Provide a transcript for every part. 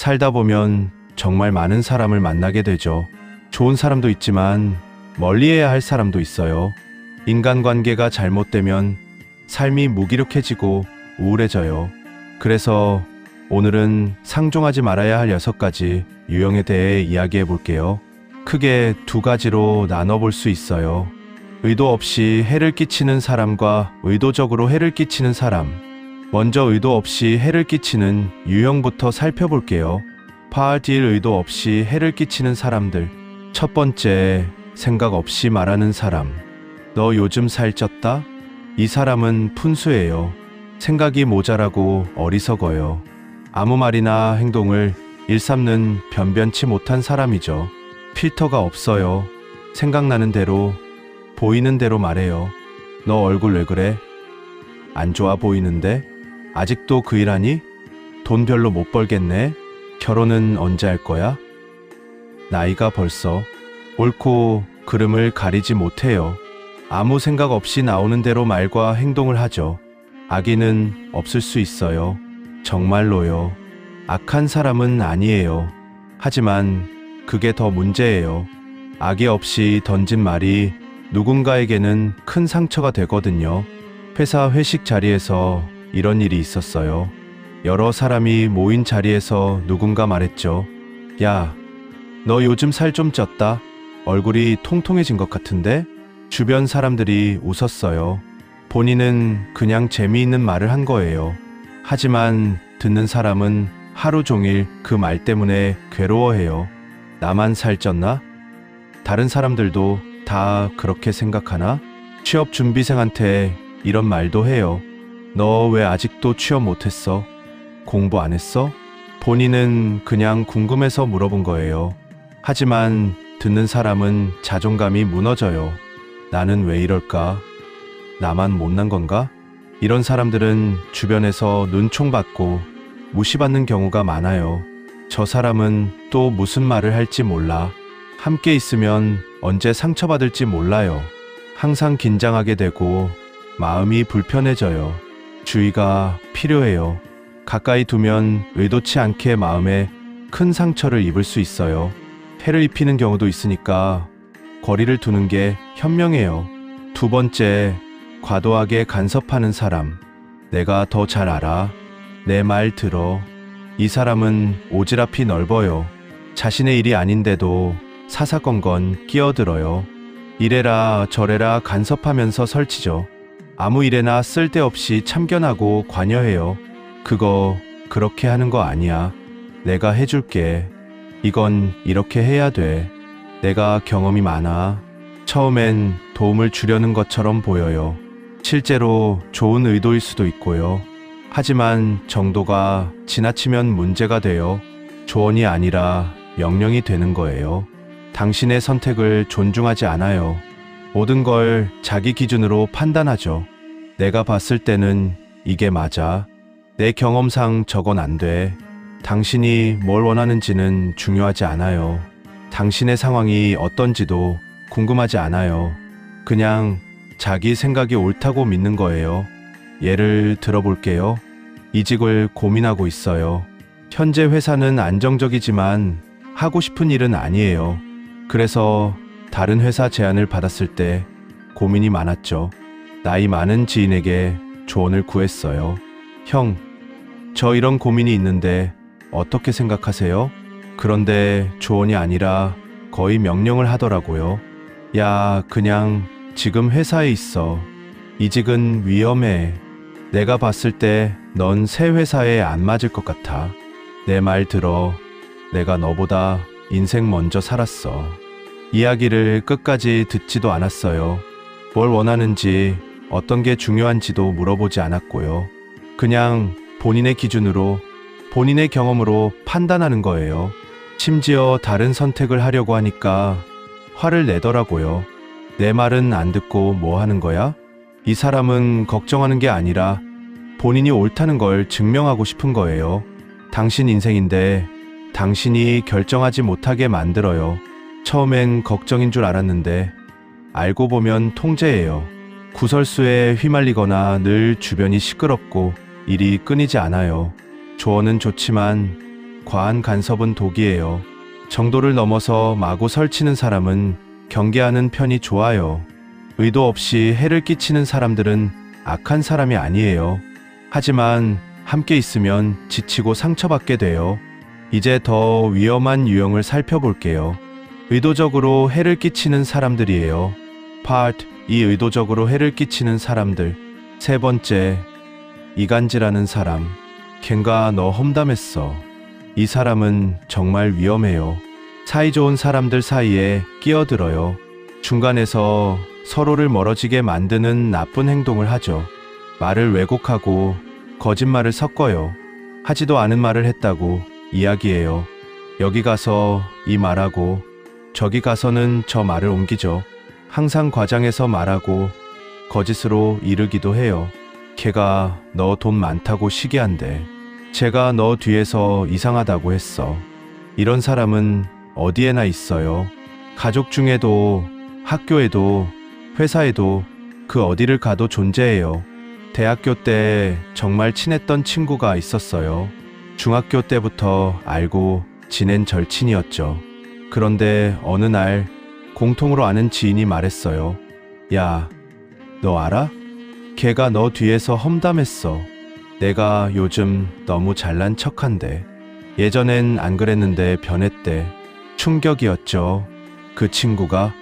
살다 보면 정말 많은 사람을 만나게 되죠. 좋은 사람도 있지만 멀리해야 할 사람도 있어요. 인간관계가 잘못되면 삶이 무기력해지고 우울해져요. 그래서 오늘은 상종하지 말아야 할 6가지 유형에 대해 이야기해 볼게요. 크게 2가지로 나눠볼 수 있어요. 의도 없이 해를 끼치는 사람과 의도적으로 해를 끼치는 사람. 먼저 의도 없이 해를 끼치는 유형부터 살펴볼게요. 파악할 의도 없이 해를 끼치는 사람들. 첫 번째, 생각 없이 말하는 사람. 너 요즘 살쪘다? 이 사람은 푼수예요. 생각이 모자라고 어리석어요. 아무 말이나 행동을 일삼는 변변치 못한 사람이죠. 필터가 없어요. 생각나는 대로, 보이는 대로 말해요. 너 얼굴 왜 그래? 안 좋아 보이는데? 아직도 그 일하니? 돈 별로 못 벌겠네? 결혼은 언제 할 거야? 나이가 벌써. 옳고 그름을 가리지 못해요. 아무 생각 없이 나오는 대로 말과 행동을 하죠. 악의는 없을 수 있어요. 정말로요. 악한 사람은 아니에요. 하지만 그게 더 문제예요. 악의 없이 던진 말이 누군가에게는 큰 상처가 되거든요. 회사 회식 자리에서 이런 일이 있었어요. 여러 사람이 모인 자리에서 누군가 말했죠. 야, 너 요즘 살 좀 쪘다. 얼굴이 통통해진 것 같은데? 주변 사람들이 웃었어요. 본인은 그냥 재미있는 말을 한 거예요. 하지만 듣는 사람은 하루 종일 그 말 때문에 괴로워해요. 나만 살쪘나? 다른 사람들도 다 그렇게 생각하나? 취업 준비생한테 이런 말도 해요. 너 왜 아직도 취업 못했어? 공부 안 했어? 본인은 그냥 궁금해서 물어본 거예요. 하지만 듣는 사람은 자존감이 무너져요. 나는 왜 이럴까? 나만 못난 건가? 이런 사람들은 주변에서 눈총받고 무시받는 경우가 많아요. 저 사람은 또 무슨 말을 할지 몰라. 함께 있으면 언제 상처받을지 몰라요. 항상 긴장하게 되고 마음이 불편해져요. 주의가 필요해요. 가까이 두면 의도치 않게 마음에 큰 상처를 입을 수 있어요. 해를 입히는 경우도 있으니까 거리를 두는 게 현명해요. 2번째, 과도하게 간섭하는 사람. 내가 더 잘 알아. 내 말 들어. 이 사람은 오지랖이 넓어요. 자신의 일이 아닌데도 사사건건 끼어들어요. 이래라 저래라 간섭하면서 설치죠. 아무 일에나 쓸데없이 참견하고 관여해요. 그거 그렇게 하는 거 아니야. 내가 해줄게. 이건 이렇게 해야 돼. 내가 경험이 많아. 처음엔 도움을 주려는 것처럼 보여요. 실제로 좋은 의도일 수도 있고요. 하지만 정도가 지나치면 문제가 돼요. 조언이 아니라 명령이 되는 거예요. 당신의 선택을 존중하지 않아요. 모든 걸 자기 기준으로 판단하죠. 내가 봤을 때는 이게 맞아. 내 경험상 저건 안 돼. 당신이 뭘 원하는지는 중요하지 않아요. 당신의 상황이 어떤지도 궁금하지 않아요. 그냥 자기 생각이 옳다고 믿는 거예요. 예를 들어볼게요. 이직을 고민하고 있어요. 현재 회사는 안정적이지만 하고 싶은 일은 아니에요. 그래서 다른 회사 제안을 받았을 때 고민이 많았죠. 나이 많은 지인에게 조언을 구했어요. 형, 저 이런 고민이 있는데 어떻게 생각하세요? 그런데 조언이 아니라 거의 명령을 하더라고요. 야, 그냥 지금 회사에 있어. 이직은 위험해. 내가 봤을 때 넌 새 회사에 안 맞을 것 같아. 내 말 들어. 내가 너보다 인생 먼저 살았어. 이야기를 끝까지 듣지도 않았어요. 뭘 원하는지, 어떤 게 중요한지도 물어보지 않았고요. 그냥 본인의 기준으로, 본인의 경험으로 판단하는 거예요. 심지어 다른 선택을 하려고 하니까 화를 내더라고요. 내 말은 안 듣고 뭐 하는 거야? 이 사람은 걱정하는 게 아니라 본인이 옳다는 걸 증명하고 싶은 거예요. 당신 인생인데 당신이 결정하지 못하게 만들어요. 처음엔 걱정인 줄 알았는데 알고 보면 통제예요. 구설수에 휘말리거나 늘 주변이 시끄럽고 일이 끊이지 않아요. 조언은 좋지만 과한 간섭은 독이에요. 정도를 넘어서 마구 설치는 사람은 경계하는 편이 좋아요. 의도 없이 해를 끼치는 사람들은 악한 사람이 아니에요. 하지만 함께 있으면 지치고 상처받게 돼요. 이제 더 위험한 유형을 살펴볼게요. 의도적으로 해를 끼치는 사람들이에요. Part 2. 의도적으로 해를 끼치는 사람들. 세 번째, 이간질하는 사람. 걘가 너 험담했어. 이 사람은 정말 위험해요. 사이좋은 사람들 사이에 끼어들어요. 중간에서 서로를 멀어지게 만드는 나쁜 행동을 하죠. 말을 왜곡하고 거짓말을 섞어요. 하지도 않은 말을 했다고 이야기해요. 여기 가서 이 말하고 저기 가서는 저 말을 옮기죠. 항상 과장해서 말하고 거짓으로 이르기도 해요. 걔가 너 돈 많다고 시기한대. 제가 너 뒤에서 이상하다고 했어. 이런 사람은 어디에나 있어요. 가족 중에도, 학교에도, 회사에도, 그 어디를 가도 존재해요. 대학교 때 정말 친했던 친구가 있었어요. 중학교 때부터 알고 지낸 절친이었죠. 그런데 어느 날 공통으로 아는 지인이 말했어요. 야, 너 알아? 걔가 너 뒤에서 험담했어. 내가 요즘 너무 잘난 척한대. 예전엔 안 그랬는데 변했대. 충격이었죠. 그 친구가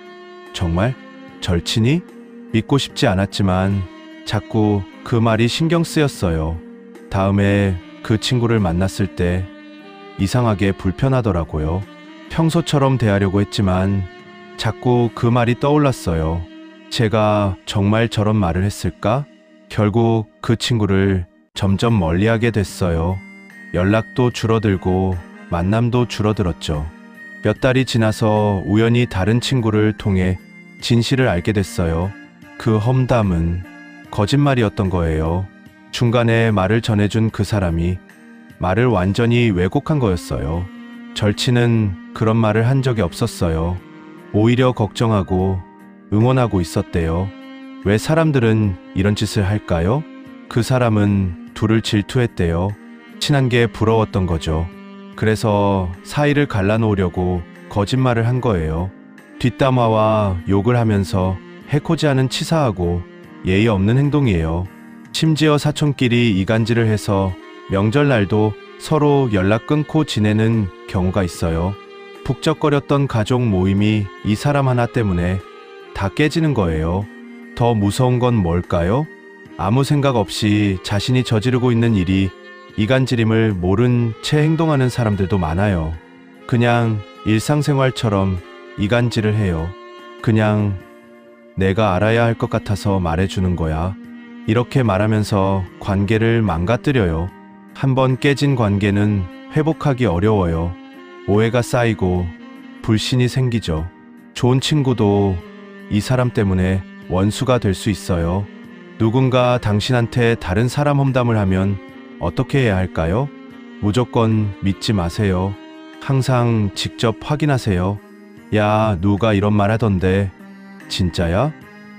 정말? 절친이? 믿고 싶지 않았지만 자꾸 그 말이 신경 쓰였어요. 다음에 그 친구를 만났을 때 이상하게 불편하더라고요. 평소처럼 대하려고 했지만 자꾸 그 말이 떠올랐어요. 제가 정말 저런 말을 했을까? 결국 그 친구를 점점 멀리하게 됐어요. 연락도 줄어들고 만남도 줄어들었죠. 몇 달이 지나서 우연히 다른 친구를 통해 진실을 알게 됐어요. 그 험담은 거짓말이었던 거예요. 중간에 말을 전해준 그 사람이 말을 완전히 왜곡한 거였어요. 절친은 그런 말을 한 적이 없었어요. 오히려 걱정하고 응원하고 있었대요. 왜 사람들은 이런 짓을 할까요? 그 사람은 둘을 질투했대요. 친한 게 부러웠던 거죠. 그래서 사이를 갈라놓으려고 거짓말을 한 거예요. 뒷담화와 욕을 하면서 해코지하는 치사하고 예의 없는 행동이에요. 심지어 사촌끼리 이간질을 해서 명절날도 서로 연락 끊고 지내는 경우가 있어요. 북적거렸던 가족 모임이 이 사람 하나 때문에 다 깨지는 거예요. 더 무서운 건 뭘까요? 아무 생각 없이 자신이 저지르고 있는 일이 이간질임을 모른 채 행동하는 사람들도 많아요. 그냥 일상생활처럼 이간질을 해요. 그냥 내가 알아야 할 것 같아서 말해주는 거야. 이렇게 말하면서 관계를 망가뜨려요. 한번 깨진 관계는 회복하기 어려워요. 오해가 쌓이고 불신이 생기죠. 좋은 친구도 이 사람 때문에 원수가 될 수 있어요. 누군가 당신한테 다른 사람 험담을 하면 어떻게 해야 할까요? 무조건 믿지 마세요. 항상 직접 확인하세요. 야, 누가 이런 말 하던데. 진짜야?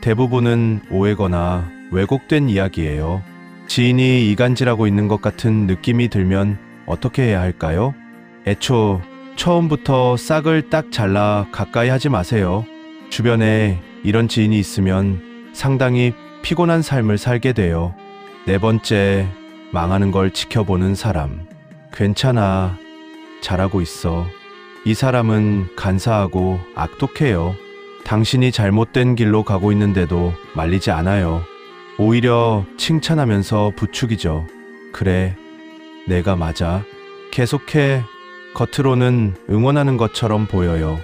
대부분은 오해거나 왜곡된 이야기예요. 지인이 이간질하고 있는 것 같은 느낌이 들면 어떻게 해야 할까요? 처음부터 싹을 딱 잘라 가까이 하지 마세요. 주변에 이런 지인이 있으면 상당히 피곤한 삶을 살게 돼요. 네 번째, 망하는 걸 지켜보는 사람. 괜찮아. 잘하고 있어. 이 사람은 간사하고 악독해요. 당신이 잘못된 길로 가고 있는데도 말리지 않아요. 오히려 칭찬하면서 부추기죠. 그래, 내가 맞아. 계속해. 겉으로는 응원하는 것처럼 보여요.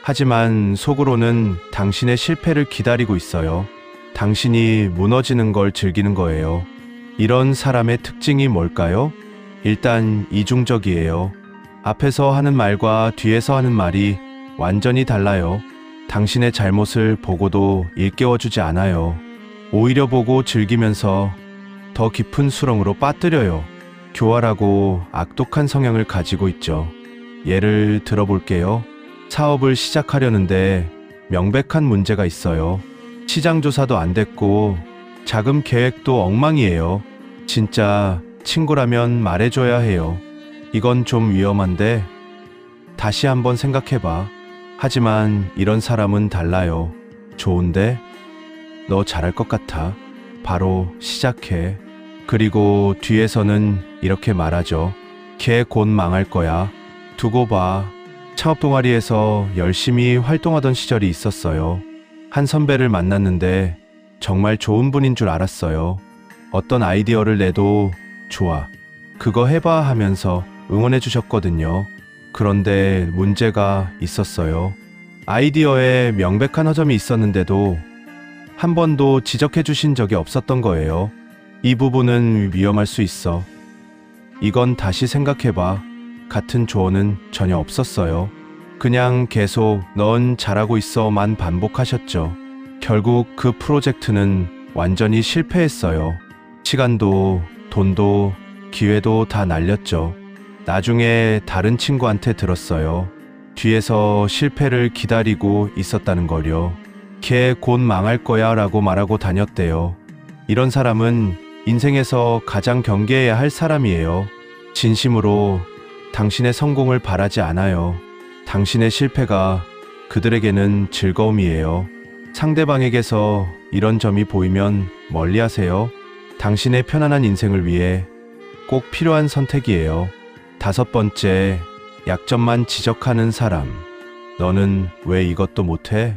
하지만 속으로는 당신의 실패를 기다리고 있어요. 당신이 무너지는 걸 즐기는 거예요. 이런 사람의 특징이 뭘까요? 일단 이중적이에요. 앞에서 하는 말과 뒤에서 하는 말이 완전히 달라요. 당신의 잘못을 보고도 일깨워주지 않아요. 오히려 보고 즐기면서 더 깊은 수렁으로 빠뜨려요. 교활하고 악독한 성향을 가지고 있죠. 예를 들어볼게요. 사업을 시작하려는데 명백한 문제가 있어요. 시장 조사도 안 됐고 자금 계획도 엉망이에요. 진짜 친구라면 말해줘야 해요. 이건 좀 위험한데 다시 한번 생각해봐. 하지만 이런 사람은 달라요. 좋은데? 너 잘할 것 같아. 바로 시작해. 그리고 뒤에서는 이렇게 말하죠. 걔 곧 망할 거야. 두고 봐. 창업 동아리에서 열심히 활동하던 시절이 있었어요. 한 선배를 만났는데 정말 좋은 분인 줄 알았어요. 어떤 아이디어를 내도 좋아. 그거 해봐 하면서 응원해 주셨거든요. 그런데 문제가 있었어요. 아이디어에 명백한 허점이 있었는데도 한 번도 지적해 주신 적이 없었던 거예요. 이 부분은 위험할 수 있어. 이건 다시 생각해봐. 같은 조언은 전혀 없었어요. 그냥 계속 넌 잘하고 있어만 반복하셨죠. 결국 그 프로젝트는 완전히 실패했어요. 시간도, 돈도, 기회도 다 날렸죠. 나중에 다른 친구한테 들었어요. 뒤에서 실패를 기다리고 있었다는 걸요. 걔 곧 망할 거야 라고 말하고 다녔대요. 이런 사람은 인생에서 가장 경계해야 할 사람이에요. 진심으로 당신의 성공을 바라지 않아요. 당신의 실패가 그들에게는 즐거움이에요. 상대방에게서 이런 점이 보이면 멀리 하세요. 당신의 편안한 인생을 위해 꼭 필요한 선택이에요. 5번째, 약점만 지적하는 사람. 너는 왜 이것도 못해?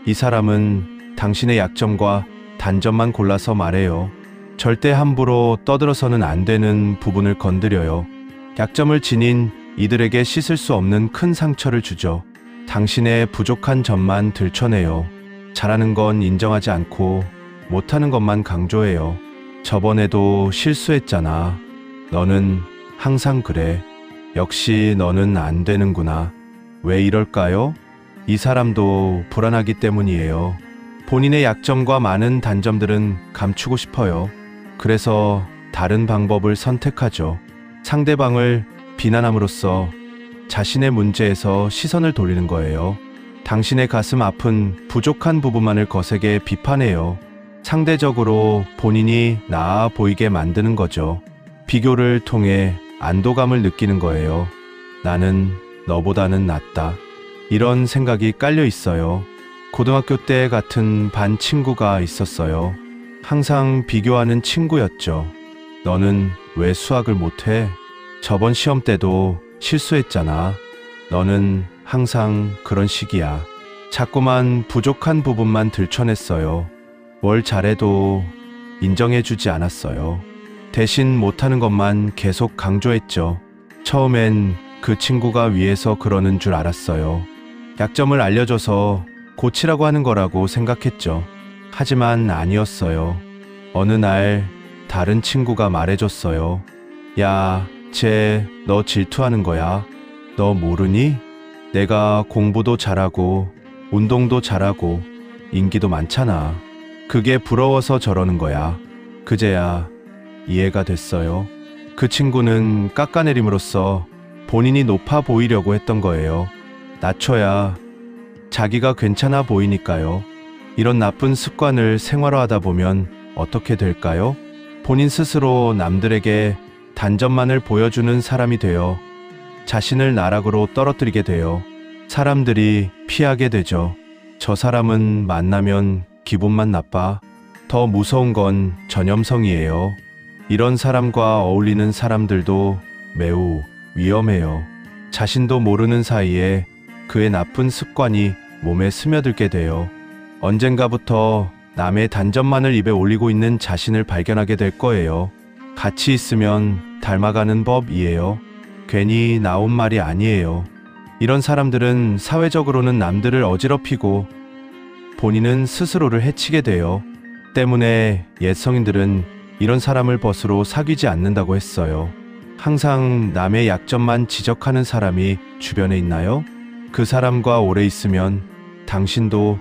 이 사람은 당신의 약점과 단점만 골라서 말해요. 절대 함부로 떠들어서는 안 되는 부분을 건드려요. 약점을 지닌 이들에게 씻을 수 없는 큰 상처를 주죠. 당신의 부족한 점만 들춰내요. 잘하는 건 인정하지 않고 못하는 것만 강조해요. 저번에도 실수했잖아. 너는 항상 그래. 역시 너는 안 되는구나. 왜 이럴까요? 이 사람도 불안하기 때문이에요. 본인의 약점과 많은 단점들은 감추고 싶어요. 그래서 다른 방법을 선택하죠. 상대방을 비난함으로써 자신의 문제에서 시선을 돌리는 거예요. 당신의 가슴 아픈 부족한 부분만을 거세게 비판해요. 상대적으로 본인이 나아 보이게 만드는 거죠. 비교를 통해 안도감을 느끼는 거예요. 나는 너보다는 낫다. 이런 생각이 깔려 있어요. 고등학교 때 같은 반 친구가 있었어요. 항상 비교하는 친구였죠. 너는 왜 수학을 못해? 저번 시험 때도 실수했잖아. 너는 항상 그런 식이야. 자꾸만 부족한 부분만 들춰냈어요. 뭘 잘해도 인정해주지 않았어요. 대신 못하는 것만 계속 강조했죠. 처음엔 그 친구가 위에서 그러는 줄 알았어요. 약점을 알려줘서 고치라고 하는 거라고 생각했죠. 하지만 아니었어요. 어느 날 다른 친구가 말해줬어요. 야, 쟤 너 질투하는 거야. 너 모르니? 내가 공부도 잘하고 운동도 잘하고 인기도 많잖아. 그게 부러워서 저러는 거야. 그제야 이해가 됐어요. 그 친구는 깎아내림으로써 본인이 높아 보이려고 했던 거예요. 낮춰야 자기가 괜찮아 보이니까요. 이런 나쁜 습관을 생활화하다 보면 어떻게 될까요? 본인 스스로 남들에게 단점만을 보여주는 사람이 되어 자신을 나락으로 떨어뜨리게 돼요. 사람들이 피하게 되죠. 저 사람은 만나면 기분만 나빠. 더 무서운 건 전염성이에요. 이런 사람과 어울리는 사람들도 매우 위험해요. 자신도 모르는 사이에 그의 나쁜 습관이 몸에 스며들게 돼요. 언젠가부터 남의 단점만을 입에 올리고 있는 자신을 발견하게 될 거예요. 같이 있으면 닮아가는 법이에요. 괜히 나온 말이 아니에요. 이런 사람들은 사회적으로는 남들을 어지럽히고 본인은 스스로를 해치게 돼요. 때문에 옛 성인들은 이런 사람을 벗으로 사귀지 않는다고 했어요. 항상 남의 약점만 지적하는 사람이 주변에 있나요? 그 사람과 오래 있으면 당신도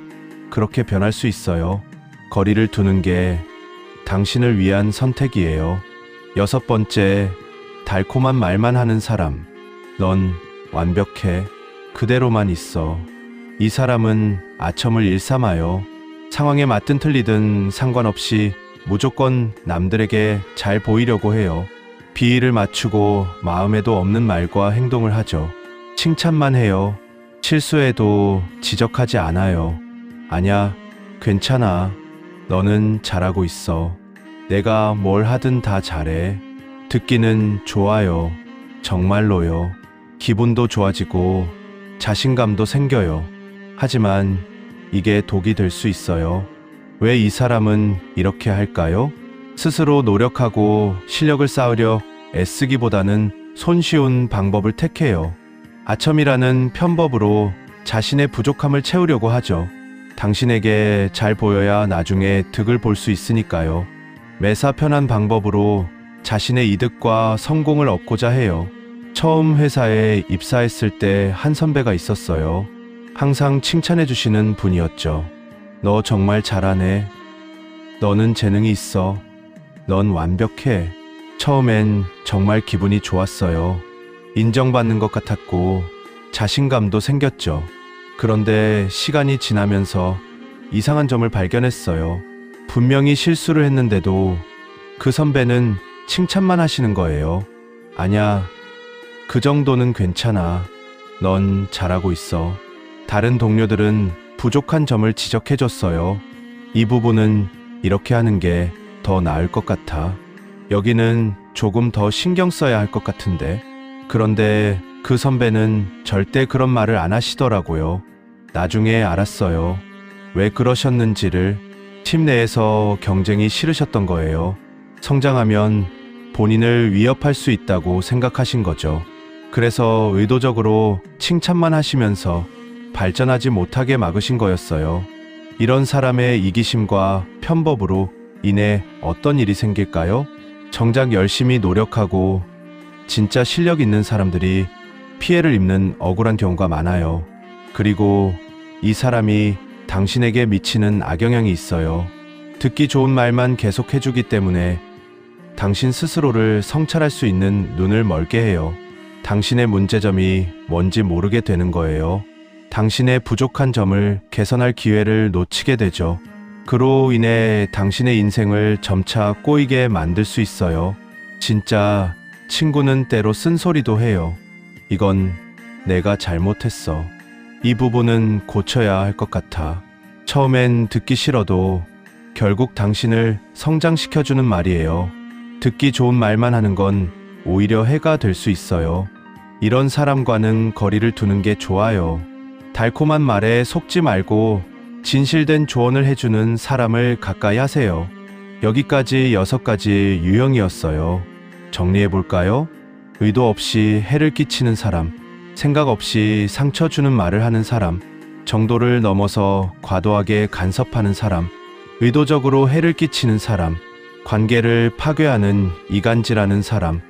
그렇게 변할 수 있어요. 거리를 두는 게 당신을 위한 선택이에요. 6번째, 달콤한 말만 하는 사람. 넌 완벽해. 그대로만 있어. 이 사람은 아첨을 일삼아요. 상황에 맞든 틀리든 상관없이 무조건 남들에게 잘 보이려고 해요. 비위를 맞추고 마음에도 없는 말과 행동을 하죠. 칭찬만 해요. 실수해도 지적하지 않아요. 아냐, 괜찮아. 너는 잘하고 있어. 내가 뭘 하든 다 잘해. 듣기는 좋아요. 정말로요. 기분도 좋아지고 자신감도 생겨요. 하지만 이게 독이 될 수 있어요. 왜 이 사람은 이렇게 할까요? 스스로 노력하고 실력을 쌓으려 애쓰기보다는 손쉬운 방법을 택해요. 아첨이라는 편법으로 자신의 부족함을 채우려고 하죠. 당신에게 잘 보여야 나중에 득을 볼 수 있으니까요. 매사 편한 방법으로 자신의 이득과 성공을 얻고자 해요. 처음 회사에 입사했을 때 한 선배가 있었어요. 항상 칭찬해 주시는 분이었죠. 너 정말 잘하네. 너는 재능이 있어. 넌 완벽해. 처음엔 정말 기분이 좋았어요. 인정받는 것 같았고 자신감도 생겼죠. 그런데 시간이 지나면서 이상한 점을 발견했어요. 분명히 실수를 했는데도 그 선배는 칭찬만 하시는 거예요. 아냐, 그 정도는 괜찮아. 넌 잘하고 있어. 다른 동료들은 부족한 점을 지적해줬어요. 이 부분은 이렇게 하는 게 더 나을 것 같아. 여기는 조금 더 신경 써야 할 것 같은데. 그런데 그 선배는 절대 그런 말을 안 하시더라고요. 나중에 알았어요. 왜 그러셨는지를. 팀 내에서 경쟁이 싫으셨던 거예요. 성장하면 본인을 위협할 수 있다고 생각하신 거죠. 그래서 의도적으로 칭찬만 하시면서 발전하지 못하게 막으신 거였어요. 이런 사람의 이기심과 편법으로 인해 어떤 일이 생길까요? 정작 열심히 노력하고 진짜 실력 있는 사람들이 피해를 입는 억울한 경우가 많아요. 그리고 이 사람이 당신에게 미치는 악영향이 있어요. 듣기 좋은 말만 계속 해주기 때문에 당신 스스로를 성찰할 수 있는 눈을 멀게 해요. 당신의 문제점이 뭔지 모르게 되는 거예요. 당신의 부족한 점을 개선할 기회를 놓치게 되죠. 그로 인해 당신의 인생을 점차 꼬이게 만들 수 있어요. 진짜 친구는 때로 쓴소리도 해요. 이건 내가 잘못했어. 이 부분은 고쳐야 할 것 같아. 처음엔 듣기 싫어도 결국 당신을 성장시켜주는 말이에요. 듣기 좋은 말만 하는 건 오히려 해가 될 수 있어요. 이런 사람과는 거리를 두는 게 좋아요. 달콤한 말에 속지 말고 진실된 조언을 해주는 사람을 가까이 하세요. 여기까지 6가지 유형이었어요. 정리해볼까요? 의도 없이 해를 끼치는 사람, 생각 없이 상처 주는 말을 하는 사람, 정도를 넘어서 과도하게 간섭하는 사람, 의도적으로 해를 끼치는 사람, 관계를 파괴하는 이간질하는 사람,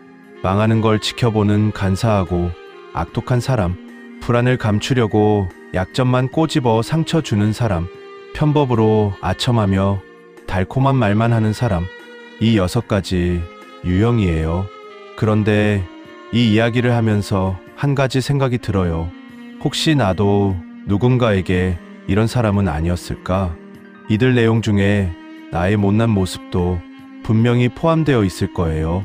망하는 걸 지켜보는 간사하고 악독한 사람, 불안을 감추려고 약점만 꼬집어 상처 주는 사람, 편법으로 아첨하며 달콤한 말만 하는 사람, 이 6가지 유형이에요. 그런데 이 이야기를 하면서 한 가지 생각이 들어요. 혹시 나도 누군가에게 이런 사람은 아니었을까? 이들 내용 중에 나의 못난 모습도 분명히 포함되어 있을 거예요.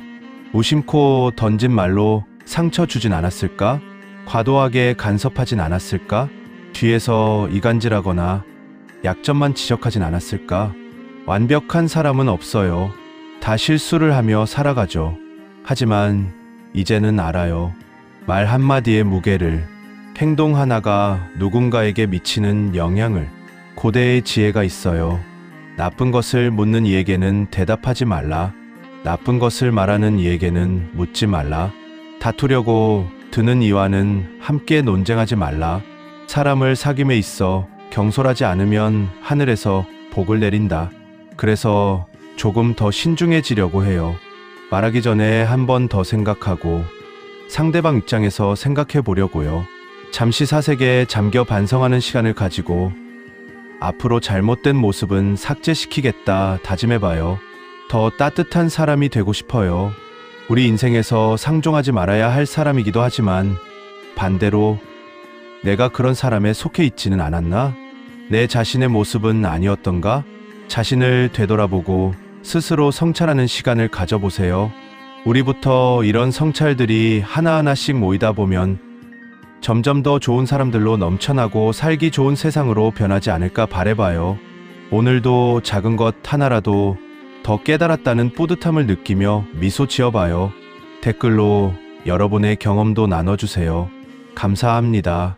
무심코 던진 말로 상처 주진 않았을까? 과도하게 간섭하진 않았을까? 뒤에서 이간질하거나 약점만 지적하진 않았을까? 완벽한 사람은 없어요. 다 실수를 하며 살아가죠. 하지만 이제는 알아요. 말 한마디의 무게를, 행동 하나가 누군가에게 미치는 영향을. 고대의 지혜가 있어요. 나쁜 것을 묻는 이에게는 대답하지 말라. 나쁜 것을 말하는 이에게는 묻지 말라. 다투려고 드는 이와는 함께 논쟁하지 말라. 사람을 사귐에 있어 경솔하지 않으면 하늘에서 복을 내린다. 그래서 조금 더 신중해지려고 해요. 말하기 전에 한 번 더 생각하고 상대방 입장에서 생각해 보려고요. 잠시 사색에 잠겨 반성하는 시간을 가지고 앞으로 잘못된 모습은 삭제시키겠다 다짐해봐요. 더 따뜻한 사람이 되고 싶어요. 우리 인생에서 상종하지 말아야 할 사람이기도 하지만 반대로 내가 그런 사람에 속해 있지는 않았나? 내 자신의 모습은 아니었던가? 자신을 되돌아보고 스스로 성찰하는 시간을 가져보세요. 우리부터 이런 성찰들이 하나하나씩 모이다 보면 점점 더 좋은 사람들로 넘쳐나고 살기 좋은 세상으로 변하지 않을까 바라봐요. 오늘도 작은 것 하나라도 더 깨달았다는 뿌듯함을 느끼며 미소 지어봐요. 댓글로 여러분의 경험도 나눠주세요. 감사합니다.